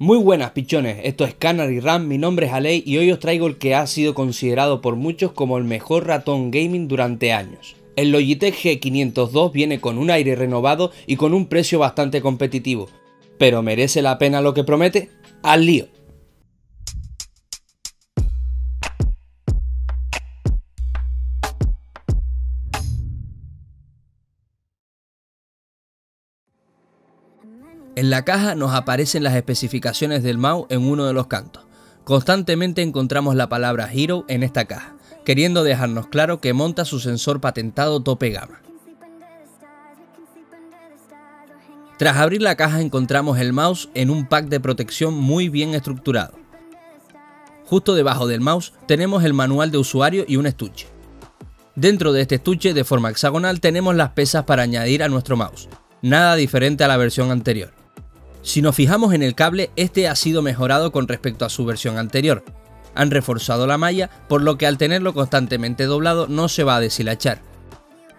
Muy buenas pichones, esto es Canary Ram, mi nombre es Aley y hoy os traigo el que ha sido considerado por muchos como el mejor ratón gaming durante años. El Logitech G502 viene con un aire renovado y con un precio bastante competitivo. ¿Pero merece la pena lo que promete? ¡Al lío! En la caja nos aparecen las especificaciones del mouse en uno de los cantos. Constantemente encontramos la palabra Hero en esta caja, queriendo dejarnos claro que monta su sensor patentado tope gama. Tras abrir la caja encontramos el mouse en un pack de protección muy bien estructurado. Justo debajo del mouse tenemos el manual de usuario y un estuche. Dentro de este estuche de forma hexagonal tenemos las pesas para añadir a nuestro mouse, nada diferente a la versión anterior. Si nos fijamos en el cable, este ha sido mejorado con respecto a su versión anterior. Han reforzado la malla, por lo que al tenerlo constantemente doblado no se va a deshilachar.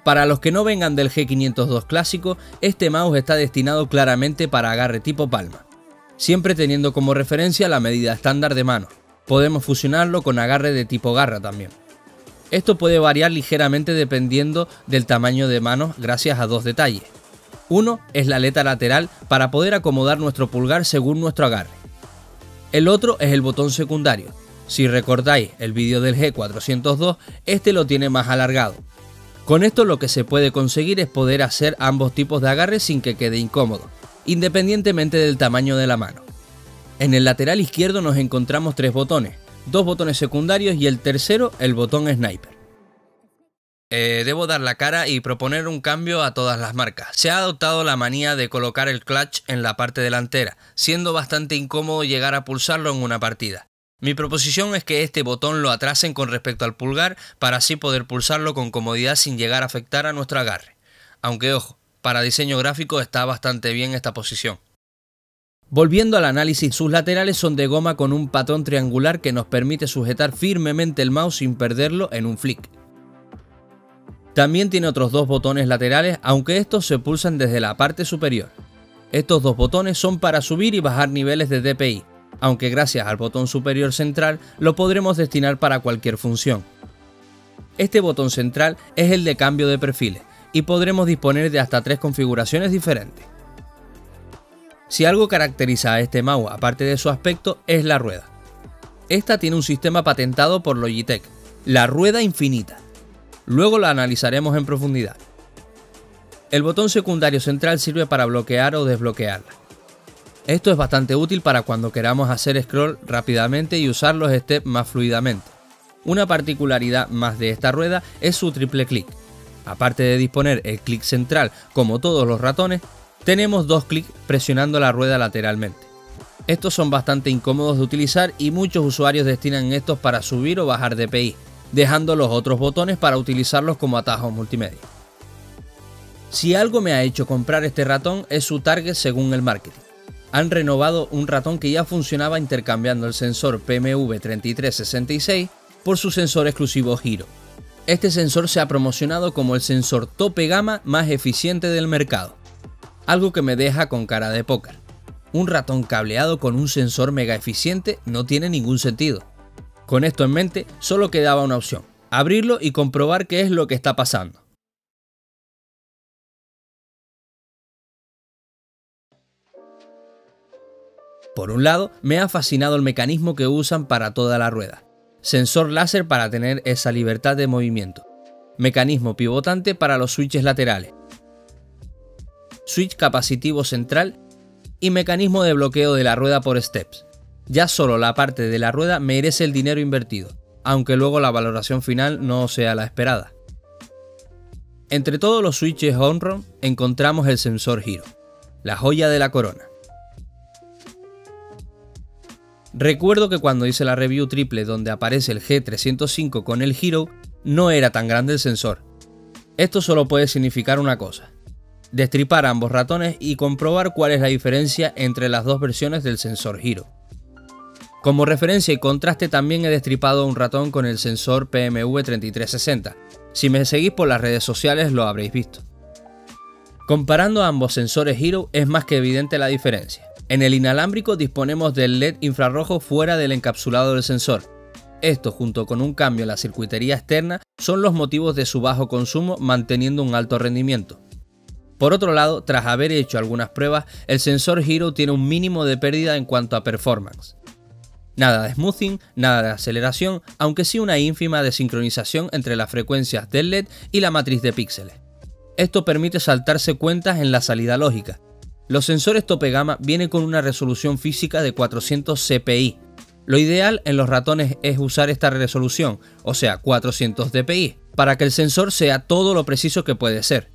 Para los que no vengan del G502 clásico, este mouse está destinado claramente para agarre tipo palma, siempre teniendo como referencia la medida estándar de mano. Podemos fusionarlo con agarre de tipo garra también. Esto puede variar ligeramente dependiendo del tamaño de manos gracias a dos detalles. Uno es la aleta lateral para poder acomodar nuestro pulgar según nuestro agarre. El otro es el botón secundario. Si recordáis el vídeo del G402, este lo tiene más alargado. Con esto lo que se puede conseguir es poder hacer ambos tipos de agarre sin que quede incómodo, independientemente del tamaño de la mano. En el lateral izquierdo nos encontramos tres botones, dos botones secundarios y el tercero el botón sniper. Debo dar la cara y proponer un cambio a todas las marcas. Se ha adoptado la manía de colocar el clutch en la parte delantera, siendo bastante incómodo llegar a pulsarlo en una partida. Mi proposición es que este botón lo atrasen con respecto al pulgar para así poder pulsarlo con comodidad sin llegar a afectar a nuestro agarre. Aunque ojo, para diseño gráfico está bastante bien esta posición. Volviendo al análisis, sus laterales son de goma con un patrón triangular que nos permite sujetar firmemente el mouse sin perderlo en un flick. También tiene otros dos botones laterales, aunque estos se pulsan desde la parte superior. Estos dos botones son para subir y bajar niveles de DPI, aunque gracias al botón superior central lo podremos destinar para cualquier función. Este botón central es el de cambio de perfiles y podremos disponer de hasta 3 configuraciones diferentes. Si algo caracteriza a este mouse aparte de su aspecto es la rueda. Esta tiene un sistema patentado por Logitech, la rueda infinita. Luego la analizaremos en profundidad. El botón secundario central sirve para bloquear o desbloquearla. Esto es bastante útil para cuando queramos hacer scroll rápidamente y usar los steps más fluidamente. Una particularidad más de esta rueda es su triple clic. Aparte de disponer el clic central como todos los ratones, tenemos dos clics presionando la rueda lateralmente. Estos son bastante incómodos de utilizar y muchos usuarios destinan estos para subir o bajar DPI, dejando los otros botones para utilizarlos como atajos multimedia. Si algo me ha hecho comprar este ratón es su target según el marketing. Han renovado un ratón que ya funcionaba intercambiando el sensor PMV3366 por su sensor exclusivo Hero. Este sensor se ha promocionado como el sensor tope gama más eficiente del mercado, algo que me deja con cara de póker. Un ratón cableado con un sensor mega eficiente no tiene ningún sentido. Con esto en mente, solo quedaba una opción, abrirlo y comprobar qué es lo que está pasando. Por un lado, me ha fascinado el mecanismo que usan para toda la rueda. Sensor láser para tener esa libertad de movimiento. Mecanismo pivotante para los switches laterales. Switch capacitivo central y mecanismo de bloqueo de la rueda por steps. Ya solo la parte de la rueda merece el dinero invertido, aunque luego la valoración final no sea la esperada. Entre todos los switches on-roll encontramos el sensor Hero, la joya de la corona. Recuerdo que cuando hice la review triple donde aparece el G305 con el Hero, no era tan grande el sensor. Esto solo puede significar una cosa: destripar ambos ratones y comprobar cuál es la diferencia entre las dos versiones del sensor Hero. Como referencia y contraste también he destripado un ratón con el sensor PMV3360. Si me seguís por las redes sociales lo habréis visto. Comparando ambos sensores Hero es más que evidente la diferencia. En el inalámbrico disponemos del LED infrarrojo fuera del encapsulado del sensor. Esto, junto con un cambio en la circuitería externa, son los motivos de su bajo consumo manteniendo un alto rendimiento. Por otro lado, tras haber hecho algunas pruebas, el sensor Hero tiene un mínimo de pérdida en cuanto a performance. Nada de smoothing, nada de aceleración, aunque sí una ínfima desincronización entre las frecuencias del LED y la matriz de píxeles. Esto permite saltarse cuentas en la salida lógica. Los sensores tope gama vienen con una resolución física de 400 CPI. Lo ideal en los ratones es usar esta resolución, o sea 400 dpi, para que el sensor sea todo lo preciso que puede ser.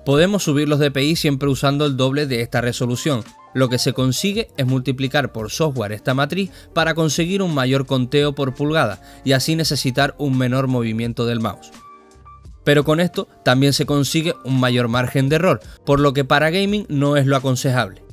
Podemos subir los dpi siempre usando el doble de esta resolución. Lo que se consigue es multiplicar por software esta matriz para conseguir un mayor conteo por pulgada y así necesitar un menor movimiento del mouse. Pero con esto también se consigue un mayor margen de error, por lo que para gaming no es lo aconsejable.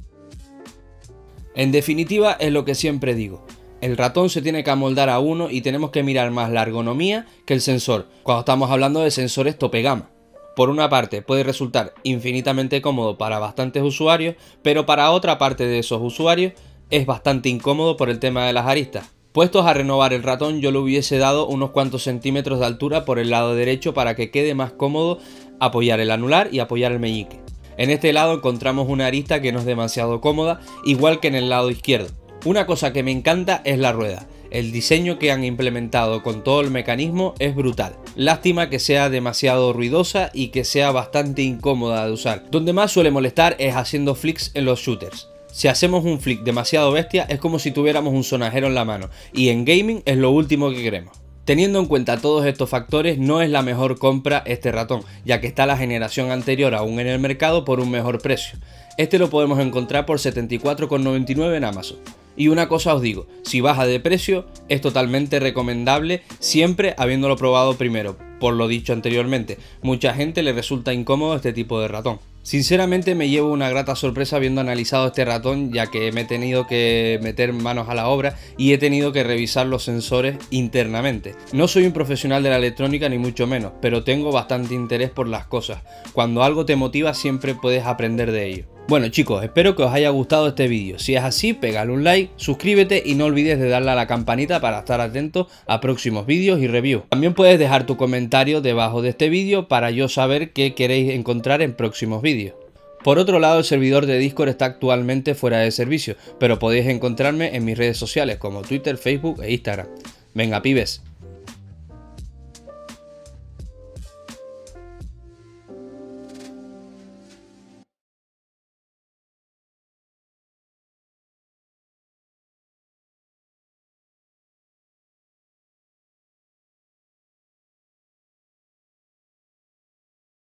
En definitiva, es lo que siempre digo. El ratón se tiene que amoldar a uno y tenemos que mirar más la ergonomía que el sensor, cuando estamos hablando de sensores tope gama. Por una parte puede resultar infinitamente cómodo para bastantes usuarios, pero para otra parte de esos usuarios es bastante incómodo por el tema de las aristas. Puestos a renovar el ratón, yo le hubiese dado unos cuantos centímetros de altura por el lado derecho para que quede más cómodo apoyar el anular y apoyar el meñique. En este lado encontramos una arista que no es demasiado cómoda, igual que en el lado izquierdo. Una cosa que me encanta es la rueda. El diseño que han implementado con todo el mecanismo es brutal. Lástima que sea demasiado ruidosa y que sea bastante incómoda de usar. Donde más suele molestar es haciendo flicks en los shooters. Si hacemos un flick demasiado bestia es como si tuviéramos un sonajero en la mano, y en gaming es lo último que queremos. Teniendo en cuenta todos estos factores, no es la mejor compra este ratón, ya que está la generación anterior aún en el mercado por un mejor precio. Este lo podemos encontrar por 74,99 en Amazon. Y una cosa os digo, si baja de precio es totalmente recomendable, siempre habiéndolo probado primero. Por lo dicho anteriormente, mucha gente le resulta incómodo este tipo de ratón. Sinceramente me llevo una grata sorpresa habiendo analizado este ratón, ya que me he tenido que meter manos a la obra y he tenido que revisar los sensores internamente. No soy un profesional de la electrónica ni mucho menos, pero tengo bastante interés por las cosas. Cuando algo te motiva siempre puedes aprender de ello. Bueno chicos, espero que os haya gustado este vídeo. Si es así, pégale un like, suscríbete y no olvides de darle a la campanita para estar atento a próximos vídeos y reviews. También puedes dejar tu comentario debajo de este vídeo para yo saber qué queréis encontrar en próximos vídeos. Por otro lado, el servidor de Discord está actualmente fuera de servicio, pero podéis encontrarme en mis redes sociales como Twitter, Facebook e Instagram. Venga pibes.